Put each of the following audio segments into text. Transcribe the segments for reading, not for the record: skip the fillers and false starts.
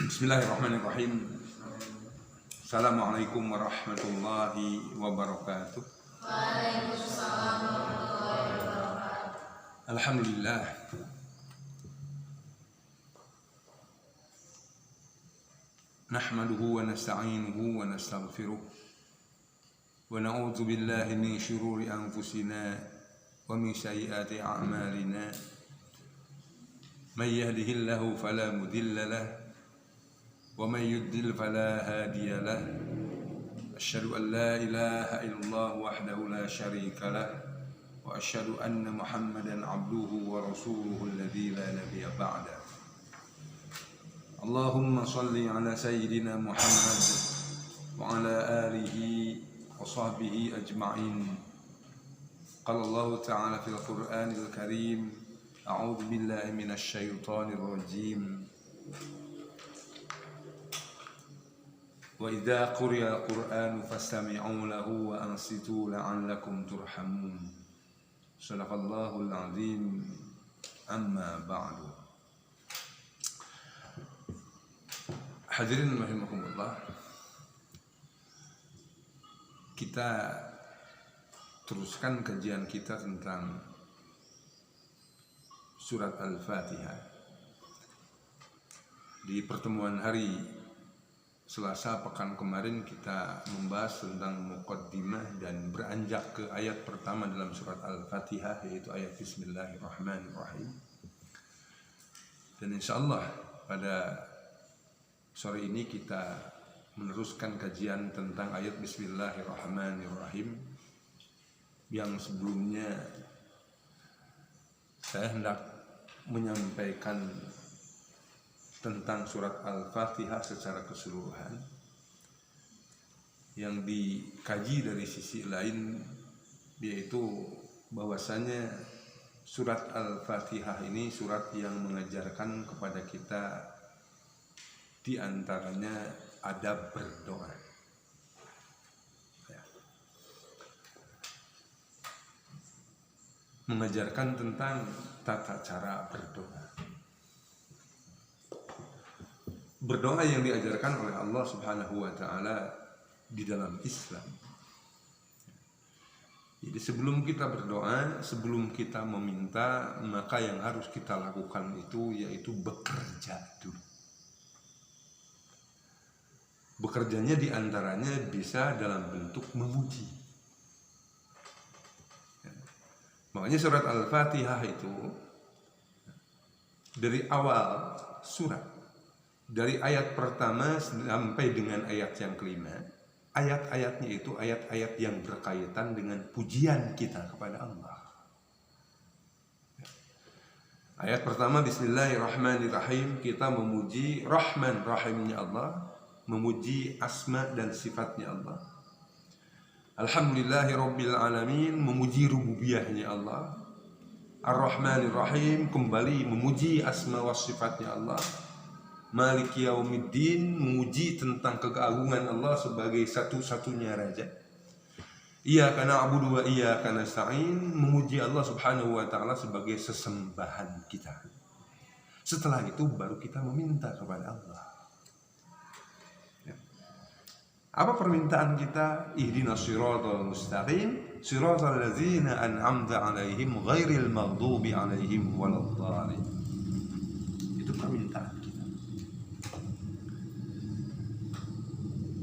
Bismillahirrahmanirrahim. Assalamualaikum warahmatullahi wabarakatuh. Waalaikumsalam warahmatullahi wabarakatuh. Alhamdulillah. Nahmaduhu wa nasta'inuhu wa nastaghfiruh. Wa na'udzu billahi min syururi anfusina wa min sayyiati a'malina. May yahdihillahu fala mudilla lahu ومن يضلل فلا هادي له أشهد أن لا إله إلا الله وحده لا شريك له وأشهد أن محمدا عبده ورسوله الذي لا نبي بعده اللهم صل على سيدنا محمد وعلى آله وصحبه أجمعين قال الله تعالى في القرآن الكريم أعوذ بالله من الشيطان الرجيم وَإِذَا قُرِئَ الْقُرْآنُ فَاسْتَمِعُوا لَهُ وَأَنصِتُوا لَعَلَّكُمْ تُرْحَمُونَ صدق الله العظيم أما بعد. Hadirin rahimakumullah, kita teruskan kajian kita tentang surat Al-Fatihah. Di pertemuan hari Selasa pekan kemarin kita membahas tentang muqaddimah dan beranjak ke ayat pertama dalam surat Al-Fatihah, yaitu ayat Bismillahirrahmanirrahim. Dan insyaallah pada sore ini kita meneruskan kajian tentang ayat Bismillahirrahmanirrahim yang sebelumnya saya hendak menyampaikan tentang surat Al-Fatihah secara keseluruhan, yang dikaji dari sisi lain, yaitu bahwasanya surat Al-Fatihah ini surat yang mengajarkan kepada kita di antaranya adab berdoa. Mengajarkan tentang tata cara berdoa. Berdoa yang diajarkan oleh Allah Subhanahu wa ta'ala di dalam Islam. Jadi sebelum kita berdoa, sebelum kita meminta, maka yang harus kita lakukan itu yaitu bekerja dulu. Bekerjanya diantaranya bisa dalam bentuk memuji. Makanya surat Al-Fatihah itu dari awal surat, dari ayat pertama sampai dengan ayat yang kelima, ayat-ayatnya itu ayat-ayat yang berkaitan dengan pujian kita kepada Allah. Ayat pertama Bismillahirrahmanirrahim, kita memuji Rahman Rahimnya Allah, memuji asma dan sifatnya Allah. Alhamdulillahirabbil alamin, memuji rububiyahnya Allah. Ar-Rahmanirrahim, kembali memuji asma wa sifatnya Allah. Maliki yaumiddin, memuji tentang keagungan Allah sebagai satu-satunya raja. Iyyaka na'budu wa iyyaka nasta'in, memuji Allah Subhanahu wa ta'ala sebagai sesembahan kita. Setelah itu baru kita meminta kepada Allah. Apa permintaan kita? Ihdinas siratal mustaqim, siratal ladzina an'amta 'alaihim ghairil maghdubi 'alaihim waladdallin. Itu permintaan kita.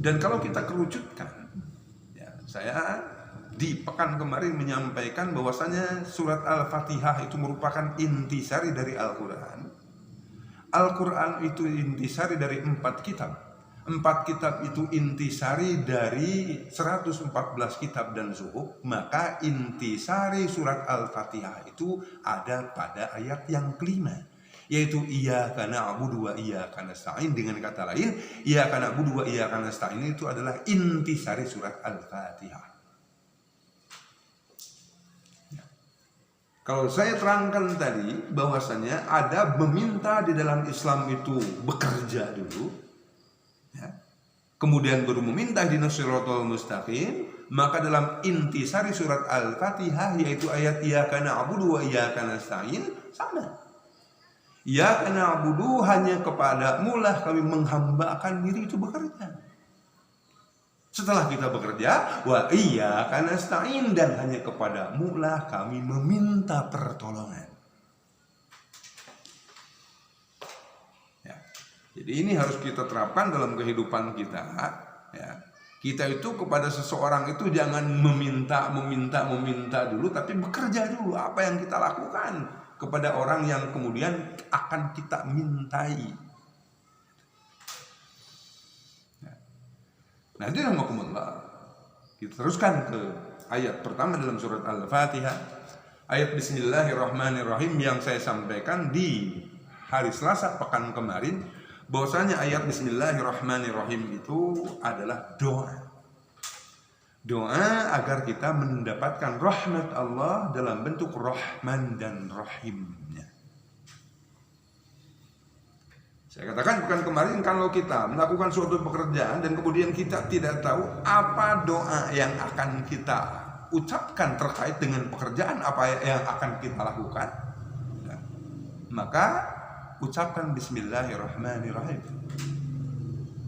Dan kalau kita kerucutkan, ya, saya di pekan kemarin menyampaikan bahwasanya surat Al-Fatihah itu merupakan intisari dari Al-Quran. Al-Quran itu intisari dari 4 kitab. 4 kitab itu intisari dari 114 kitab dan zuhur. Maka intisari surat Al-Fatihah itu ada pada ayat yang kelima, yaitu iyyaka na'budu wa iyyaka nasta'in. Dengan kata lain, iyyaka na'budu wa iyyaka nasta'in itu adalah intisari surat Al-Fatihah. Ya. Kalau saya terangkan tadi bahwasanya ada meminta di dalam Islam itu bekerja dulu, ya, kemudian baru meminta di siratal mustaqim, maka dalam intisari surat Al-Fatihah yaitu ayat iyyaka na'budu wa iyyaka nasta'in sama. Iyyaka na'budu, hanya kepadamu lah kami menghambakan diri itu bekerja. Setelah kita bekerja, wa iyyaka nasta'in, dan hanya kepadamu lah kami meminta pertolongan. Ya. Jadi ini harus kita terapkan dalam kehidupan kita. Ya. Kita itu kepada seseorang itu jangan meminta dulu, tapi bekerja dulu. Apa yang kita lakukan kepada orang yang kemudian akan kita mintai. Nah, itu rahmatullah. Kita teruskan ke ayat pertama dalam surat Al-Fatihah. Ayat Bismillahirrahmanirrahim yang saya sampaikan di hari Selasa pekan kemarin, bahwasanya ayat Bismillahirrahmanirrahim itu adalah doa. Doa agar kita mendapatkan rahmat Allah dalam bentuk Rahman dan Rahimnya. Saya katakan pekan kemarin, kalau kita melakukan suatu pekerjaan dan kemudian kita tidak tahu apa doa yang akan kita ucapkan terkait dengan pekerjaan apa yang akan kita lakukan, maka ucapkan Bismillahirrahmanirrahim.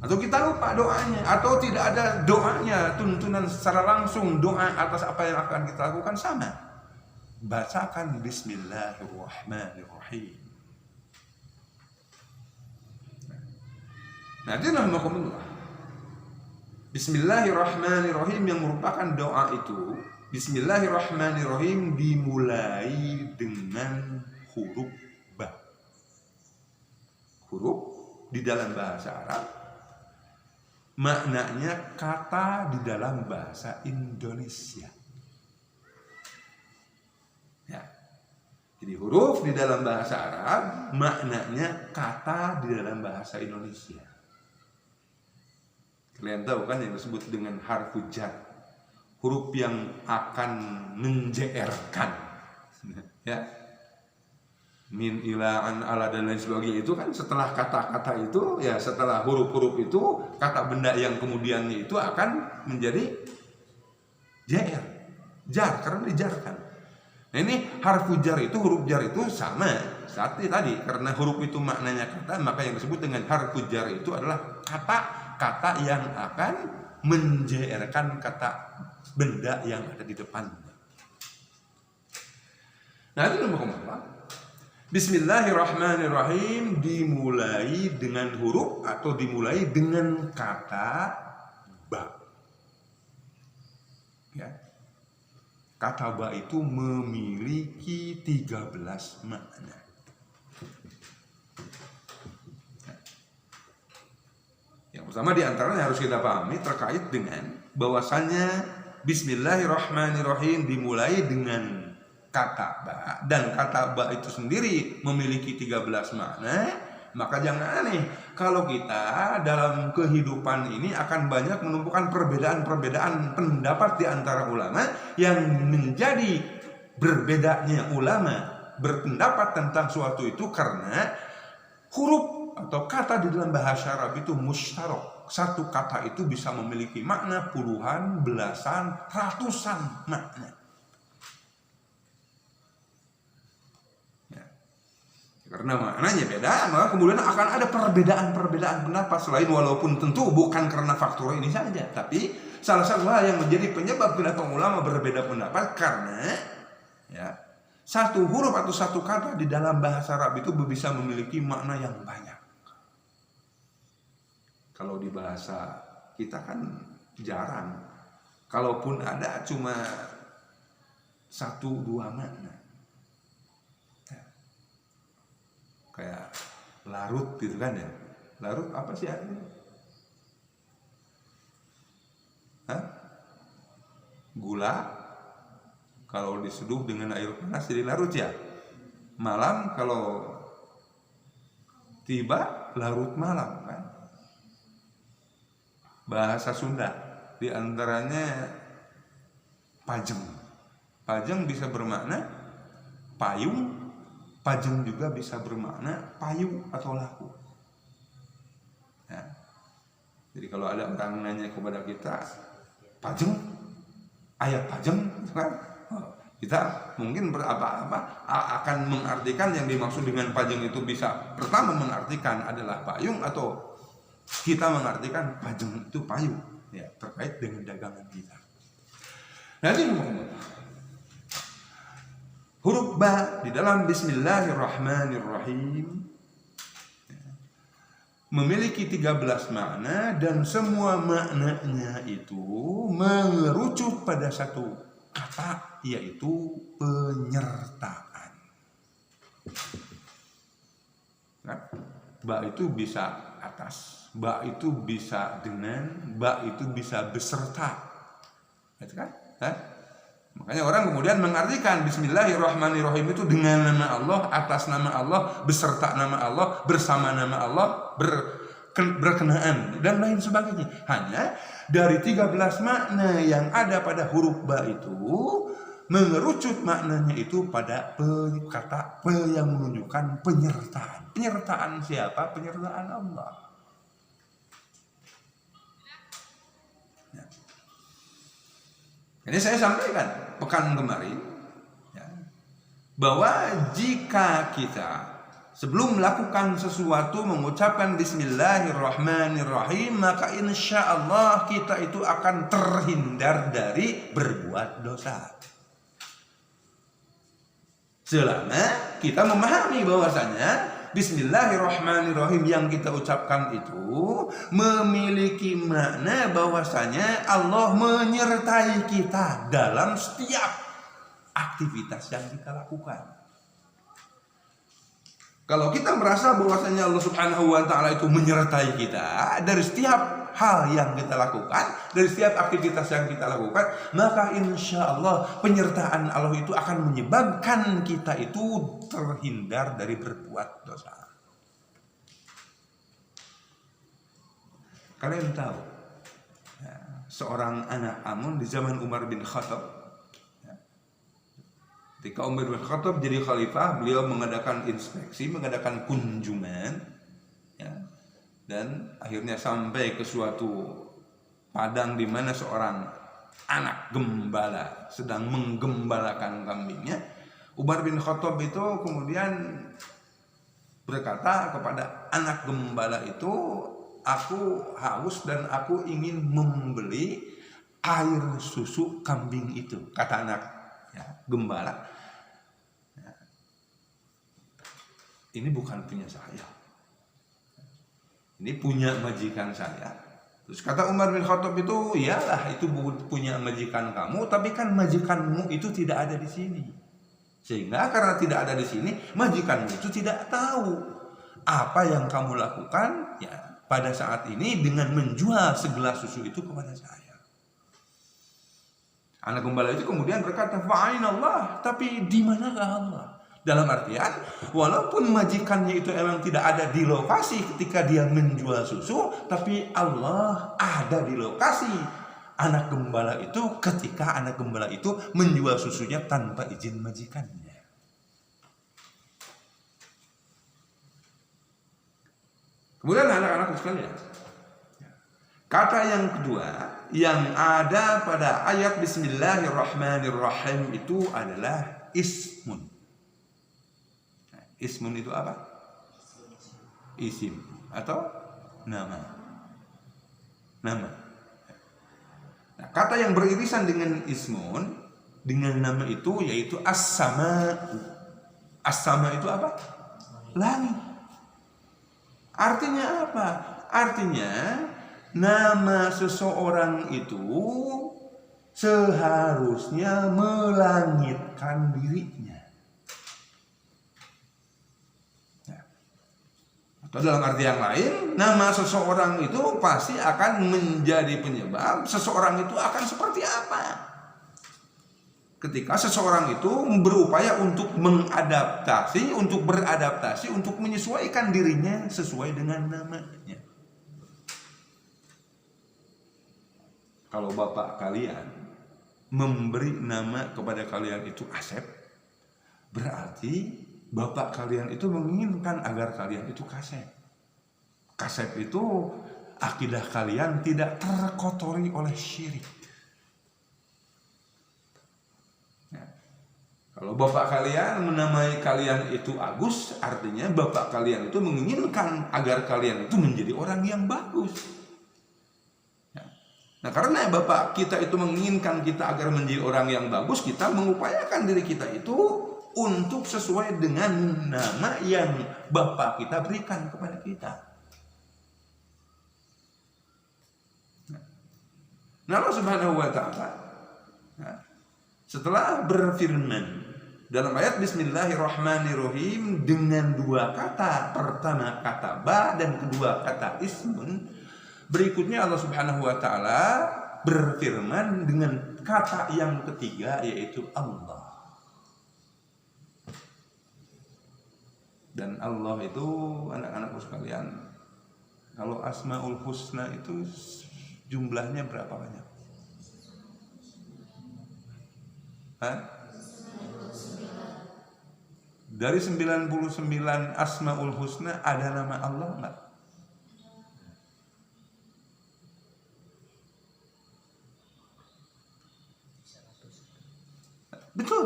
Atau kita lupa doanya, atau tidak ada doanya, tuntunan secara langsung doa atas apa yang akan kita lakukan, sama, bacakan Bismillahirrahmanirrahim. Nah, itu rahmatullah. Bismillahirrahmanirrahim yang merupakan doa itu, Bismillahirrahmanirrahim dimulai dengan huruf ba. Huruf di dalam bahasa Arab maknanya kata di dalam bahasa Indonesia. Ya. Jadi huruf di dalam bahasa Arab maknanya kata di dalam bahasa Indonesia. Kalian tahu kan yang disebut dengan harfu jar, huruf yang akan menjeerkan, ya, min, ila, an, ala, dan lain sebagainya. Itu kan setelah kata-kata itu, ya setelah huruf-huruf itu, kata benda yang kemudiannya itu akan menjadi jar, karena dijarkan. Nah, ini harfu jar itu, huruf jar itu sama seperti tadi, karena huruf itu maknanya kata, maka yang disebut dengan harfu jar itu adalah kata yang akan menjeerkan kata benda yang ada di depannya. Nah, itu nama. Bismillahirrahmanirrahim dimulai dengan huruf atau dimulai dengan kata ba. Ya. Kata ba itu memiliki 13 makna. Yang pertama diantaranya harus kita pahami terkait dengan bahwasannya Bismillahirrahmanirrahim dimulai dengan kata ba, dan kata ba itu sendiri memiliki 13 makna. Maka jangan aneh kalau kita dalam kehidupan ini akan banyak menemukan perbedaan-perbedaan pendapat di antara ulama, yang menjadi berbedanya ulama berpendapat tentang suatu itu karena huruf atau kata di dalam bahasa Arab itu musytarak. Satu kata itu bisa memiliki makna puluhan, belasan, ratusan makna. Karena maknanya beda, maka kemudian akan ada perbedaan-perbedaan pendapat selain, walaupun tentu bukan karena faktor ini saja, tapi salah satu hal yang menjadi penyebab kenapa ulama berbeda pendapat karena ya, satu huruf atau satu kata di dalam bahasa Arab itu bisa memiliki makna yang banyak. Kalau di bahasa kita kan jarang, kalaupun ada cuma 1-2 makna. Kayak larut gitu kan ya. Larut apa sih artinya? Hah? Gula kalau diseduh dengan air panas jadi larut ya. Malam kalau tiba larut malam kan. Bahasa Sunda di antaranya pajeng. Pajeng bisa bermakna payung. Pajeng juga bisa bermakna payu atau laku. Ya. Jadi kalau ada orang nanya kepada kita, pajeng, ayat pajeng, kan? Kita mungkin akan mengartikan yang dimaksud dengan pajeng itu bisa pertama mengartikan adalah payung, atau kita mengartikan pajeng itu payung ya, terkait dengan dagangan kita. Nanti huruf ba di dalam Bismillahirrahmanirrahim memiliki 13 makna, dan semua maknanya itu mengerucut pada satu kata, yaitu penyertaan. Nah, ba itu bisa atas, ba itu bisa dengan, ba itu bisa beserta, gitu kan? Makanya orang kemudian mengartikan Bismillahirrahmanirrahim itu dengan nama Allah, atas nama Allah, beserta nama Allah, bersama nama Allah, berkenaan dan lain sebagainya. Hanya dari 13 makna yang ada pada huruf ba itu mengerucut maknanya itu pada kata yang menunjukkan penyertaan. Penyertaan siapa? Penyertaan Allah. Ini saya sampaikan pekan kemarin ya, bahwa jika kita sebelum melakukan sesuatu mengucapkan Bismillahirrahmanirrahim, maka insya Allah kita itu akan terhindar dari berbuat dosa. Selama kita memahami bahwasanya Bismillahirrahmanirrahim yang kita ucapkan itu memiliki makna bahwasanya Allah menyertai kita dalam setiap aktivitas yang kita lakukan. Kalau kita merasa bahwasanya Allah Subhanahu wa taala itu menyertai kita dari setiap hal yang kita lakukan, dari setiap aktivitas yang kita lakukan, maka insya Allah penyertaan Allah itu akan menyebabkan kita itu terhindar dari berbuat dosa. Kalian tahu ya, seorang anak Amun di zaman Umar bin Khattab, ketika Umar bin Khattab jadi khalifah, beliau mengadakan inspeksi, mengadakan kunjungan, ya, dan akhirnya sampai ke suatu padang di mana seorang anak gembala sedang menggembalakan kambingnya. Umar bin Khattab itu kemudian berkata kepada anak gembala itu, aku haus dan aku ingin membeli air susu kambing itu, kata anak ya, gembala. Ini bukan punya saya, ini punya majikan saya. Terus kata Umar bin Khattab itu, iyalah itu punya majikan kamu, tapi kan majikanmu itu tidak ada di sini. Sehingga karena tidak ada di sini, majikanmu itu tidak tahu apa yang kamu lakukan ya pada saat ini dengan menjual segelas susu itu kepada saya. Anak gembala itu kemudian berkata, fa'inallah, tapi di manakah Allah? Dalam artian, walaupun majikannya itu memang tidak ada di lokasi ketika dia menjual susu, tapi Allah ada di lokasi anak gembala itu ketika anak gembala itu menjual susunya tanpa izin majikannya. Kemudian anak-anak sekalian, kata yang kedua yang ada pada ayat Bismillahirrahmanirrahim itu adalah ismun. Ismun itu apa? Isim atau nama. Nama. Nah, kata yang beririsan dengan ismun, dengan nama itu yaitu as-sama'u. As-sama itu apa? Langit. Artinya apa? Artinya nama seseorang itu seharusnya melangitkan dirinya. Dalam arti yang lain, nama seseorang itu pasti akan menjadi penyebab seseorang itu akan seperti apa. Ketika seseorang itu berupaya untuk mengadaptasi, untuk beradaptasi, untuk menyesuaikan dirinya sesuai dengan namanya. Kalau bapak kalian memberi nama kepada kalian itu Asep, berarti bapak kalian itu menginginkan agar kalian itu Kasep. Kasep itu akidah kalian tidak terkotori oleh syirik. Ya. Kalau bapak kalian menamai kalian itu Agus, artinya bapak kalian itu menginginkan agar kalian itu menjadi orang yang bagus. Nah, karena bapak kita itu menginginkan kita agar menjadi orang yang bagus, kita mengupayakan diri kita itu untuk sesuai dengan nama yang bapak kita berikan kepada kita. Nah, Allah Subhanahu wa Ta'ala setelah berfirman dalam ayat Bismillahirrahmanirrahim dengan dua kata, pertama kata ba dan kedua kata ismun, berikutnya Allah Subhanahu wa Ta'ala berfirman dengan kata yang ketiga, yaitu Allah. Dan Allah itu, anak-anakku sekalian, kalau Asmaul Husna itu jumlahnya berapa banyak? Dari 99 Asmaul Husna ada nama Allah enggak? Betul.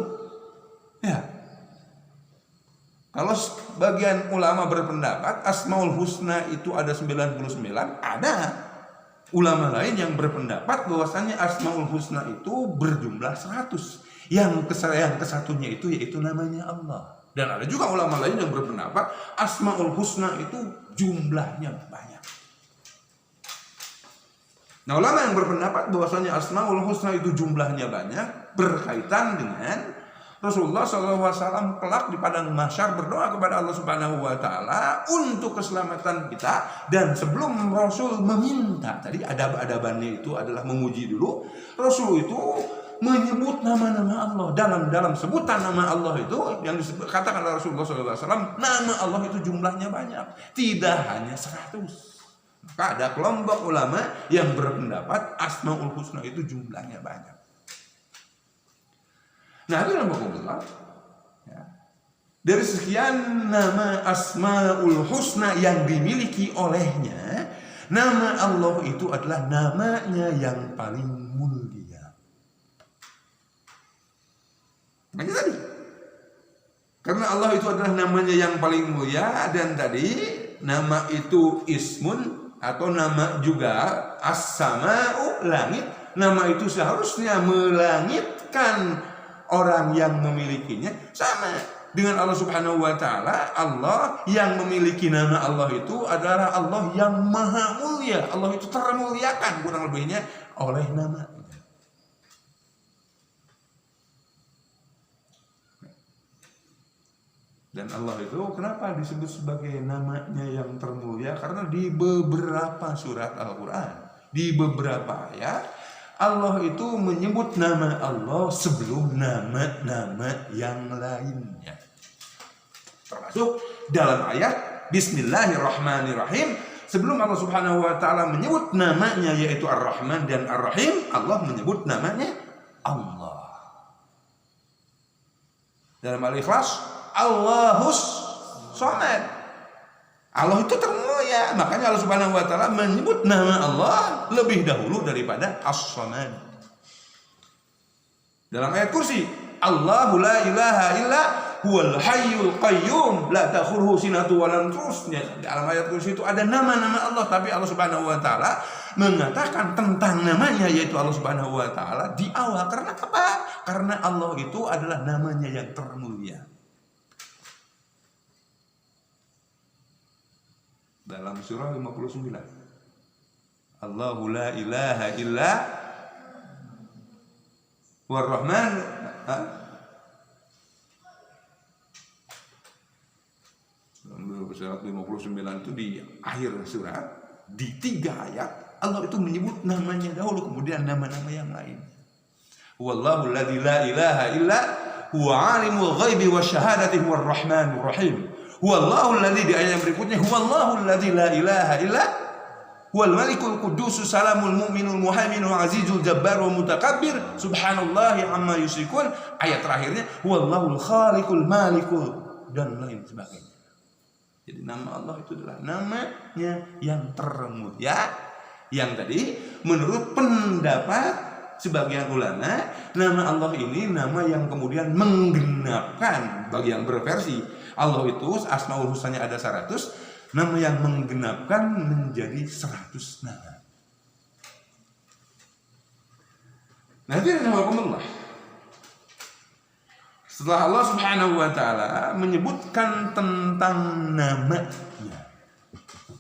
Ya. Kalau sebagian ulama berpendapat Asmaul Husna itu ada 99, ada ulama lain yang berpendapat bahwasannya Asmaul Husna itu berjumlah 100. Yang kesatunya itu yaitu namanya Allah. Dan ada juga ulama lain yang berpendapat Asmaul Husna itu jumlahnya banyak. Nah, ulama yang berpendapat bahwasanya Asmaul Husna itu jumlahnya banyak berkaitan dengan Rasulullah SAW kelak di padang mahsyar berdoa kepada Allah Subhanahu wa Ta'ala untuk keselamatan kita. Dan sebelum Rasul meminta, tadi adab-adabannya itu adalah memuji dulu. Rasul itu menyebut nama-nama Allah. Dalam sebutan nama Allah itu yang dikatakan oleh Rasulullah SAW, nama Allah itu jumlahnya banyak, tidak hanya 100. Maka ada kelompok ulama yang berpendapat Asmaul Husna itu jumlahnya banyak. Nah, itu nama ya. Dari sekian nama Asmaul Husna yang dimiliki olehnya, nama Allah itu adalah namanya yang paling mulia. Makanya tadi, karena Allah itu adalah namanya yang paling mulia, dan tadi nama itu ismun atau nama juga as-sama'u, langit. Nama itu seharusnya melangitkan orang yang memilikinya, sama dengan Allah Subhanahu wa Ta'ala. Allah yang memiliki nama Allah itu adalah Allah yang maha mulia. Allah itu termuliakan kurang lebihnya oleh nama. Dan Allah itu kenapa disebut sebagai namanya yang termulia? Karena di beberapa surat Al-Quran, di beberapa ayat, Allah itu menyebut nama Allah sebelum nama-nama yang lainnya. Termasuk dalam ayat Bismillahirrahmanirrahim, sebelum Allah Subhanahu wa Ta'ala menyebut namanya yaitu Ar-Rahman dan Ar-Rahim, Allah menyebut namanya Allah. Dalam Al-Ikhlas, Allahus Somad. Allah itu termulia, makanya Allah Subhanahu wa Ta'ala menyebut nama Allah lebih dahulu daripada As-Samad. Dalam ayat Kursi, Allahu la ilaha illa huwal hayyul qayyum la ta'khudhuhu sinatun wa lam terusnya. Dalam ayat Kursi itu ada nama-nama Allah, tapi Allah Subhanahu wa Ta'ala mengatakan tentang namanya yaitu Allah Subhanahu wa Ta'ala di awal. Karena apa? Karena Allah itu adalah namanya yang termulia. Dalam surah 59, Allahu la ilaha illa war-Rahman. Surat 59 itu di akhir surat, di 3 ayat Allah itu menyebut namanya dahulu, kemudian nama-nama yang lain. Wallahu alladzi la ilaha illa huwa alimul ghaibi wasyahadati huwar rahmanur rahim. Huwallahu alladzi, di ayat yang berikutnya, huwallahu alladzi la ilaha illa huwal malikul quddus salamul mu'minul muhaiminul azizul jabbarul mutakabbir subhanallahi amma yusyrikun. Ayat terakhirnya huwallahul khaliqul malikul dan lain sebagainya. Jadi nama Allah itu adalah namanya yang termulia, yang tadi menurut pendapat sebagian ulama, nama Allah ini nama yang kemudian menggenapkan. Bagi yang berversi Allah itu Asmaul Husnanya ada 100, nama yang menggenapkan menjadi 100 nama. Nanti Allah, setelah Allah Subhanahu wa taala menyebutkan tentang namanya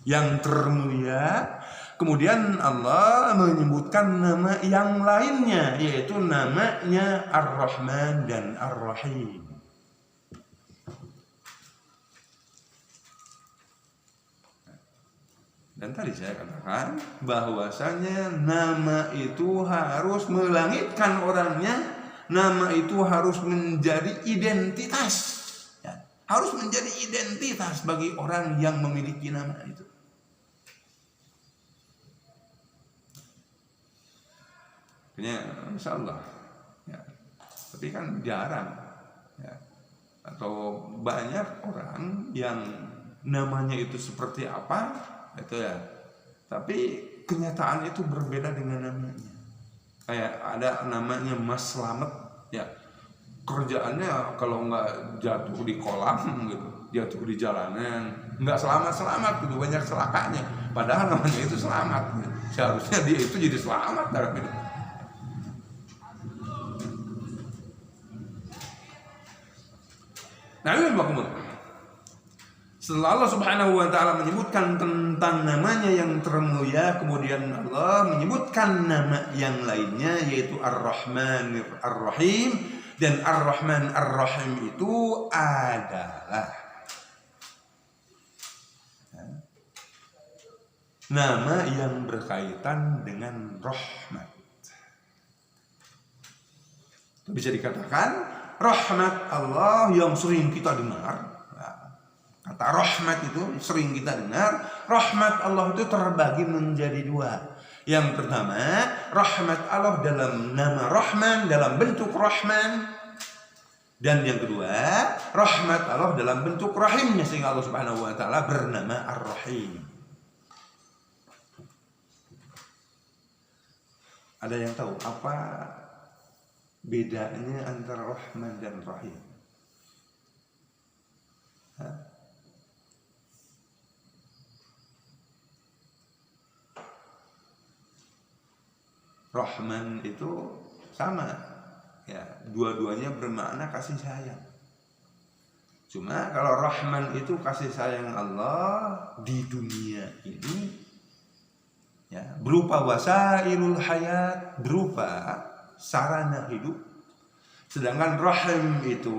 yang termulia, kemudian Allah menyebutkan nama yang lainnya, yaitu namanya Ar-Rahman dan Ar-Rahim. Dan tadi saya katakan bahwasanya nama itu harus melangitkan orangnya, nama itu harus menjadi identitas, ya, harus menjadi identitas bagi orang yang memiliki nama itu. Insya Allah, ya. Tapi kan jarang, ya. Atau banyak orang yang namanya itu seperti apa, itu ya. Tapi kenyataan itu berbeda dengan namanya. Kayak ada namanya Mas Slamet, ya. Kerjaannya kalau nggak jatuh di kolam gitu, jatuh di jalanan, nggak selamat gitu, banyak celakanya. Padahal namanya itu selamat, gitu. Seharusnya dia itu jadi selamat dalam hidup. Nah, setelah Allah Subhanahu wa taala menyebutkan tentang namanya yang termulia, kemudian Allah menyebutkan nama yang lainnya, yaitu Ar-Rahman Ar-Rahim. Dan Ar-Rahman Ar-Rahim itu adalah nama yang berkaitan dengan rahmat. Bisa dikatakan rahmat Allah yang sering kita dengar. Kata rahmat itu sering kita dengar. Rahmat Allah itu terbagi menjadi dua. Yang pertama, rahmat Allah dalam nama Rahman, dalam bentuk Rahman. Dan yang kedua, rahmat Allah dalam bentuk Rahimnya, sehingga Allah Subhanahu wa taala bernama Ar-Rahim. Ada yang tahu apa bedanya antara Rahman dan Rahim? Rahman itu sama, ya, dua-duanya bermakna kasih sayang. Cuma kalau Rahman itu kasih sayang Allah di dunia ini, ya, berupa wasailul hayat, berupa sarana hidup. Sedangkan Rahim itu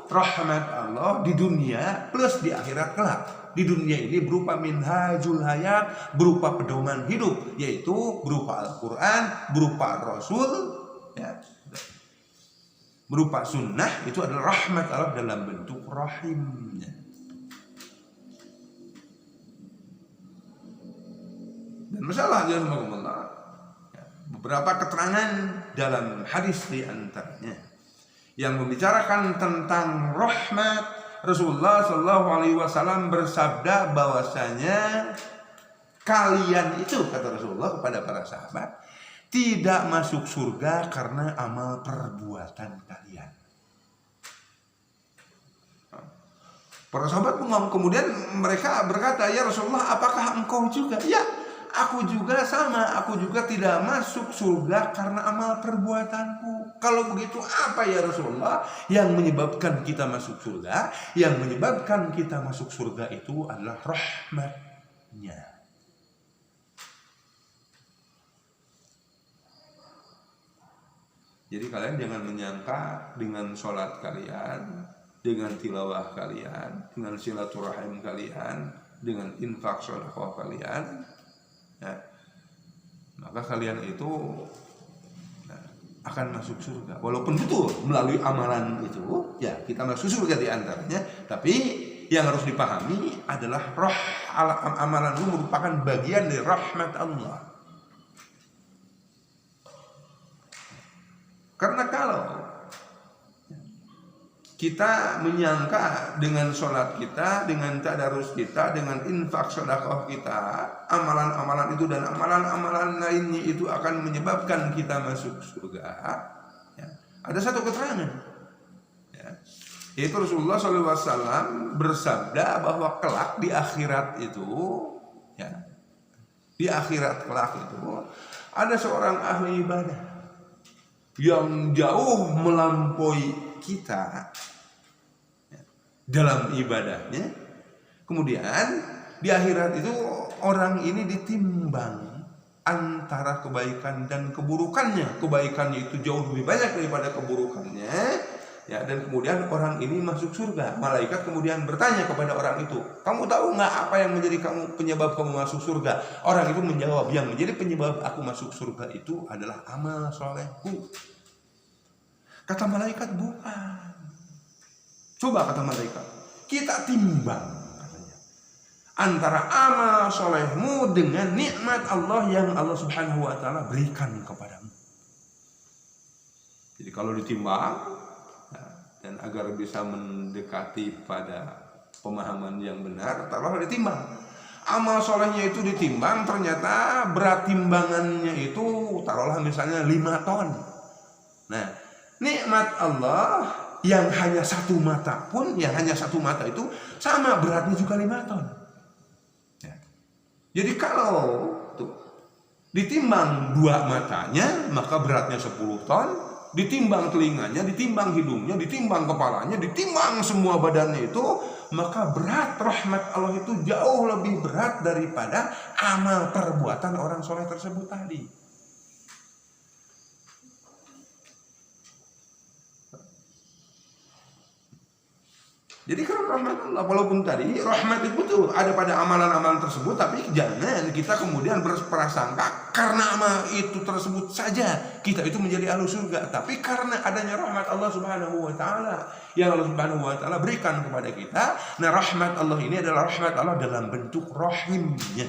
rahmat Allah di dunia plus di akhirat kelak. Di dunia ini berupa minhajul hayat, berupa pedoman hidup, yaitu berupa Al-Quran, berupa Rasul, ya, berupa sunnah. Itu adalah rahmat Allah dalam bentuk rahimnya. Dan masalahnya beberapa keterangan dalam hadis di antaranya yang membicarakan tentang rahmat. Rasulullah Shallallahu Alaihi Wasallam bersabda bahwasanya kalian itu, kata Rasulullah kepada para sahabat, tidak masuk surga karena amal perbuatan kalian. Para sahabat kemudian mereka berkata, ya Rasulullah, apakah engkau juga? Ya, aku juga sama, aku juga tidak masuk surga karena amal perbuatanku. Kalau begitu apa ya Rasulullah yang menyebabkan kita masuk surga? Yang menyebabkan kita masuk surga itu adalah rahmatnya. Jadi kalian jangan menyangka dengan sholat kalian, dengan tilawah kalian, dengan silaturahim kalian, dengan infak sedekah kalian, ya, maka kalian itu akan masuk surga. Walaupun betul melalui amalan itu, ya, kita masuk surga di antaranya. Tapi yang harus dipahami adalah amalan itu merupakan bagian dari rahmat Allah. Karena kalau kita menyangka dengan sholat kita, dengan tadarus kita, dengan infak sedekah kita, amalan-amalan itu dan amalan-amalan lainnya itu akan menyebabkan kita masuk surga. Ya. Ada satu keterangan, ya, yaitu Rasulullah SAW bersabda bahwa kelak di akhirat itu, ya, di akhirat kelak itu ada seorang ahli ibadah yang jauh melampaui kita, ya, dalam ibadahnya. Kemudian di akhirat itu orang ini ditimbang antara kebaikan dan keburukannya. Kebaikannya itu jauh lebih banyak daripada keburukannya, ya, dan kemudian orang ini masuk surga. Malaikat kemudian bertanya kepada orang itu, kamu tahu nggak apa yang menjadi penyebab kamu masuk surga? Orang itu menjawab, yang menjadi penyebab aku masuk surga itu adalah amal solehku. Kata malaikat, bukan. Coba, kata malaikat, kita timbang antara amal solehmu dengan nikmat Allah yang Allah Subhanahu wa Ta'ala berikan kepadamu. Jadi kalau ditimbang, dan agar bisa mendekati pada pemahaman yang benar, taruhlah ditimbang. Amal solehnya itu ditimbang, ternyata berat timbangannya itu taruhlah misalnya 5 ton. Nah, nikmat Allah yang hanya satu mata pun, yang hanya satu mata itu sama beratnya juga 5 ton. Ya. Jadi kalau tuh ditimbang 2 matanya, maka beratnya 10 ton. Ditimbang telinganya, ditimbang hidungnya, ditimbang kepalanya, ditimbang semua badannya itu, maka berat rahmat Allah itu jauh lebih berat daripada amal perbuatan orang soleh tersebut tadi. Jadi karena rahmat Allah, walaupun tadi rahmat itu tuh ada pada amalan-amalan tersebut, tapi jangan kita kemudian berprasangka karena amal itu tersebut saja kita itu menjadi ahli surga. Tapi karena adanya rahmat Allah Subhanahu wa Ta'ala yang Allah Subhanahu wa Ta'ala berikan kepada kita, nah rahmat Allah ini adalah rahmat Allah dalam bentuk rahimnya.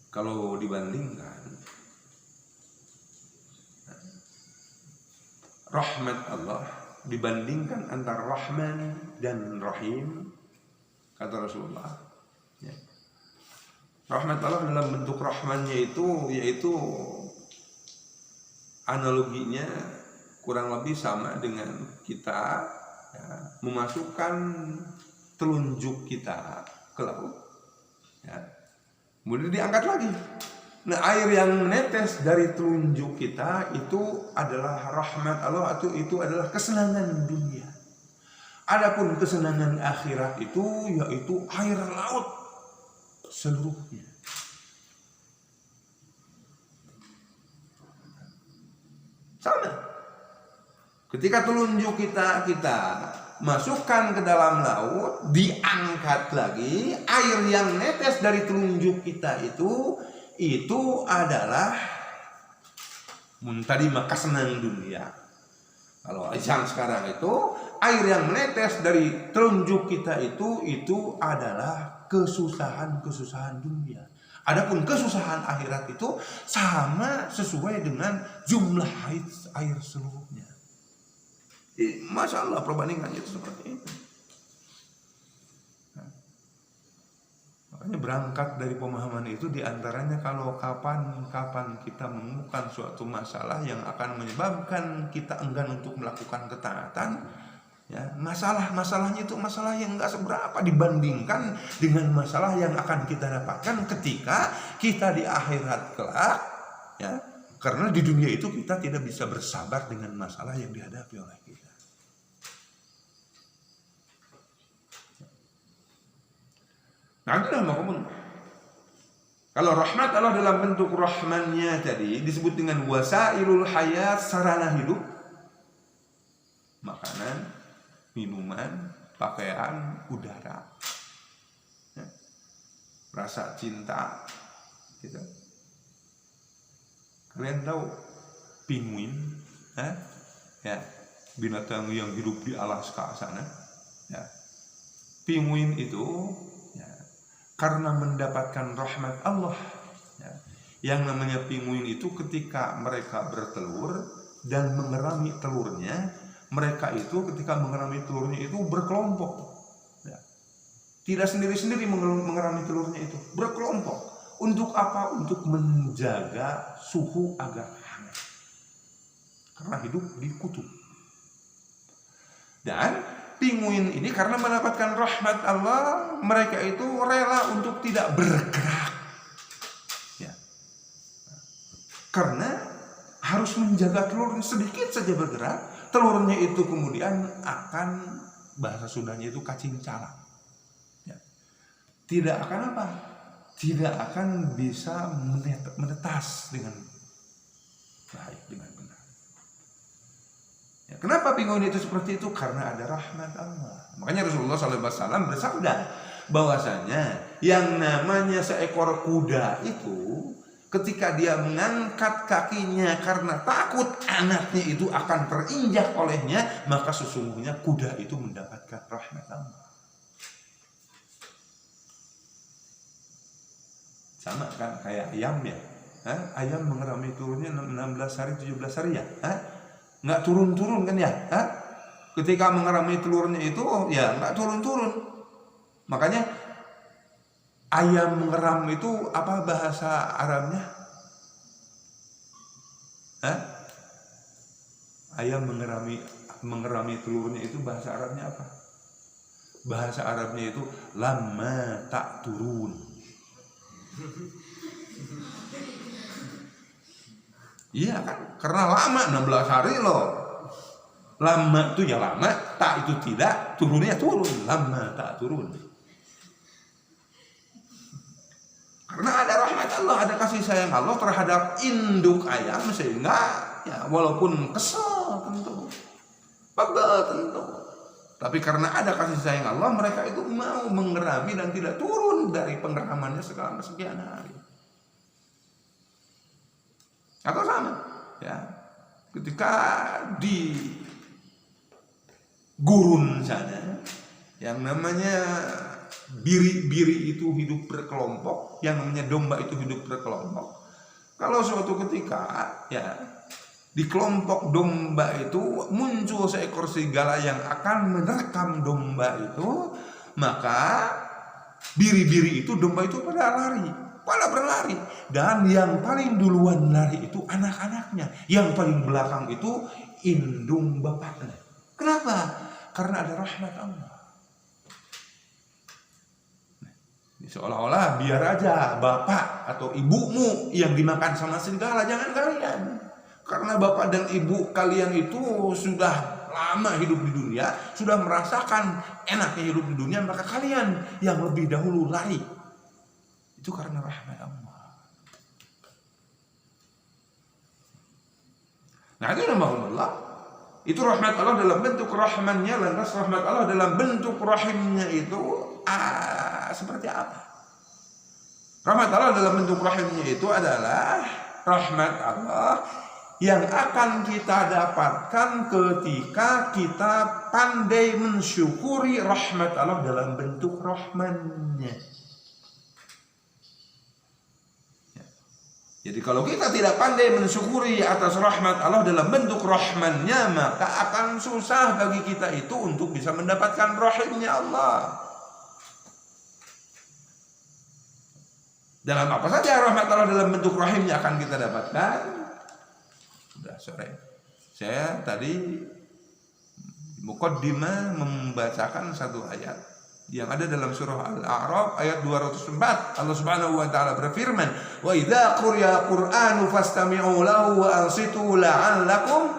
Kalau dibandingkan rahmat Allah dibandingkan antara Rahman dan Rahim, kata Rasulullah, ya, rahmat Allah dalam bentuk Rahmannya itu yaitu analoginya kurang lebih sama dengan kita, ya, memasukkan telunjuk kita ke laut, ya, kemudian diangkat lagi. Nah, air yang menetes dari telunjuk kita itu adalah rahmat Allah, atau itu adalah kesenangan dunia. Adapun kesenangan akhirat itu yaitu air laut seluruhnya. Sama. Ketika telunjuk kita masukkan ke dalam laut, diangkat lagi, air yang netes dari telunjuk kita itu adalah tadi maka senang dunia. Kalau yang sekarang itu air yang menetes dari telunjuk kita itu adalah kesusahan dunia. Adapun kesusahan akhirat itu sama sesuai dengan jumlah air seluruhnya. Masya Allah, perbandingannya itu seperti itu. Makanya berangkat dari pemahaman itu diantaranya kalau kapan kita menemukan suatu masalah yang akan menyebabkan kita enggan untuk melakukan ketaatan, ya, masalahnya itu masalah yang enggak seberapa dibandingkan dengan masalah yang akan kita dapatkan ketika kita di akhirat kelak, ya, karena di dunia itu kita tidak bisa bersabar dengan masalah yang dihadapi oleh kita. Nah, itulah maqamun. Kalau rahmat Allah dalam bentuk rahmannya tadi disebut dengan wasailul hayat, sarana hidup, makanan, minuman, pakaian, udara, ya, rasa cinta, gitu. Kalian tahu penguin, ya, binatang yang hidup di Alaska sana, ya. Penguin itu karena mendapatkan rahmat Allah, ya, Yang namanya pinguin itu ketika mereka bertelur dan mengerami telurnya, mereka itu ketika mengerami telurnya itu berkelompok. Ya. Tidak sendiri-sendiri mengerami telurnya itu, berkelompok. Untuk apa? Untuk menjaga suhu agar hangat. Karena hidup di kutub. Dan pinguin ini karena mendapatkan rahmat Allah, mereka itu rela untuk tidak bergerak. Ya. Karena harus menjaga telurnya, sedikit saja bergerak, telurnya itu kemudian akan, bahasa Sundanya itu cacing cala. Ya. Tidak akan apa? Tidak akan bisa menetas dengan baik, dengan benar. Ya, kenapa pinguin itu seperti itu? Karena ada rahmat Allah. Makanya Rasulullah SAW bersabda bahwasanya yang namanya seekor kuda itu ketika dia mengangkat kakinya karena takut anaknya itu akan terinjak olehnya, maka sesungguhnya kuda itu mendapatkan rahmat Allah. Sama kan kayak ayam ya. Ayam mengerami telurnya 16 hari 17 hari ya. Nggak turun-turun kan ya. Ketika mengerami telurnya itu ya nggak turun-turun. Makanya ayam mengeram itu apa bahasa Arabnya? Ayam mengerami telurnya itu bahasa Arabnya apa? Bahasa Arabnya itu lama tak turun. Iya kan? Karena lama 16 hari loh. Lama itu ya lama, tak itu tidak, turunnya turun, lama tak turun. Karena ada rahmat Allah, ada kasih sayang Allah terhadap induk ayam, sehingga ya walaupun kesel tentu, pegel tentu, tapi karena ada kasih sayang Allah, mereka itu mau mengerami dan tidak turun dari pengeramannya selama sekian hari. Atau sama, ya, ketika di gurun sana, yang namanya biri itu hidup berkelompok, yang namanya domba itu hidup berkelompok. Kalau suatu ketika, ya, di kelompok domba itu muncul seekor serigala yang akan menerkam domba itu, maka biri-biri itu, domba itu pada berlari, dan yang paling duluan lari itu anak-anaknya, yang paling belakang itu indung bapaknya. Kenapa? Karena ada rahmat Allah. Seolah-olah biar aja bapak atau ibumu yang dimakan sama serigala, jangan kalian. Karena bapak dan ibu kalian itu sudah lama hidup di dunia, sudah merasakan enaknya hidup di dunia, maka kalian yang lebih dahulu lari. Itu karena rahmat Allah. Nah, itu nama Allah. Itu rahmat Allah dalam bentuk rahmannya, lantas rahmat Allah dalam bentuk rahimnya itu seperti apa? Rahmat Allah dalam bentuk rahimnya itu adalah rahmat Allah yang akan kita dapatkan ketika kita pandai mensyukuri rahmat Allah dalam bentuk rahmannya. Jadi kalau kita tidak pandai mensyukuri atas rahmat Allah dalam bentuk rahmannya, maka akan susah bagi kita itu untuk bisa mendapatkan rahimnya Allah. Dalam apa saja rahmat Allah dalam bentuk rahimnya akan kita dapatkan? Sudah sore, saya tadi muqaddimah membacakan satu ayat yang ada dalam surah Al-A'raf ayat 204. Allah Subhanahu wa taala berfirman, "Wa idza quriya Qur'anu fastami'u lahu wa ansitu la'allakum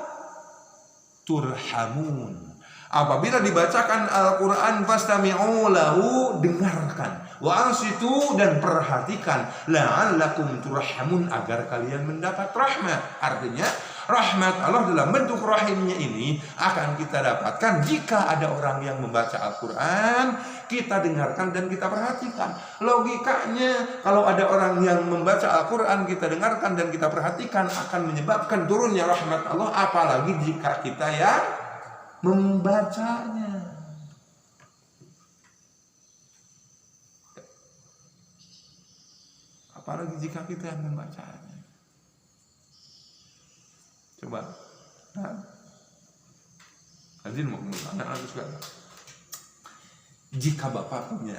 turhamun." Apabila dibacakan Al-Qur'an, fastami'u lahu, dengarkan, wa ansitu, dan perhatikan, la'allakum turhamun, agar kalian mendapat rahmat. Artinya rahmat Allah dalam bentuk rahimnya ini akan kita dapatkan jika ada orang yang membaca Al-Quran, kita dengarkan dan kita perhatikan. Logikanya, kalau ada orang yang membaca Al-Quran, kita dengarkan dan kita perhatikan, akan menyebabkan turunnya rahmat Allah, apalagi jika kita yang membacanya. apalagi jika kita yang membacanya. Coba, hadirin mau anak-anak sekalian, jika bapak punya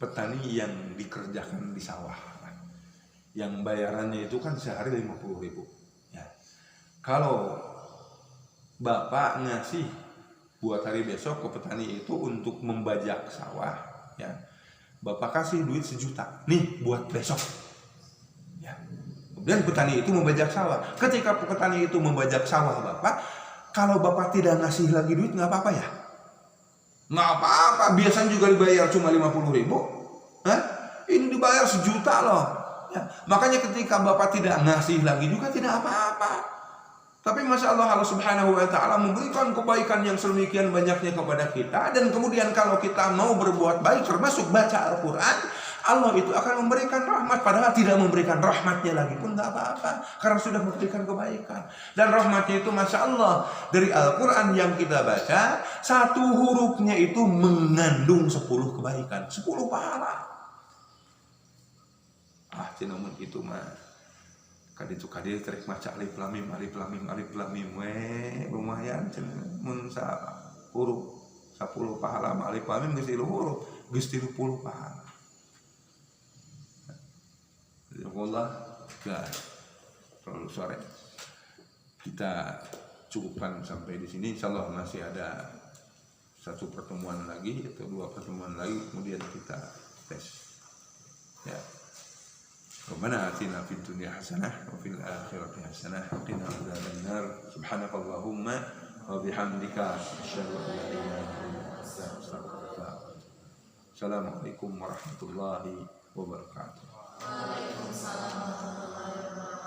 petani yang dikerjakan di sawah, yang bayarannya itu kan sehari 50.000, ya. Kalau bapak ngasih buat hari besok ke petani itu untuk membajak sawah, ya, bapak kasih duit 1 juta, nih buat besok, ya. Kemudian petani itu membajak sawah. Ketika petani itu membajak sawah bapak, kalau bapak tidak ngasih lagi duit, nggak apa-apa ya? Nggak apa-apa, biasanya juga dibayar cuma 50.000. Ini dibayar 1 juta loh, ya. Makanya ketika bapak tidak ngasih lagi juga tidak apa-apa. Tapi Masya Allah Subhanahu wa ta'ala memberikan kebaikan yang sedemikian banyaknya kepada kita. Dan kemudian kalau kita mau berbuat baik, termasuk baca Al-Quran, Allah itu akan memberikan rahmat. Padahal tidak memberikan rahmatnya lagi pun gak apa-apa, karena sudah memberikan kebaikan. Dan rahmatnya itu Masya Allah, dari Al-Quran yang kita baca, 1 hurufnya itu mengandung 10 kebaikan, 10 pahala. Cinamun itu mah kaditu kadir trek maca alif lam mim lumayan mun sa huruf 10 pahala alif lam mim geus 3 huruf geus 30 pahala. Allah guys, terlalu sore. Kita cukupkan sampai di sini. Insyaallah masih ada 1 pertemuan lagi atau 2 pertemuan lagi, kemudian kita tes. Ya. Rabbana atina fid dunya hasanah wa fil akhirati hasanah wa qina adzabannar. Subhanakallahumma wa bihamdika asyhadu an la ilaha illa anta astaghfiruka. Assalamualaikum warahmatullahi wabarakatuh. Waalaikumsalam warahmatullahi wabarakatuh.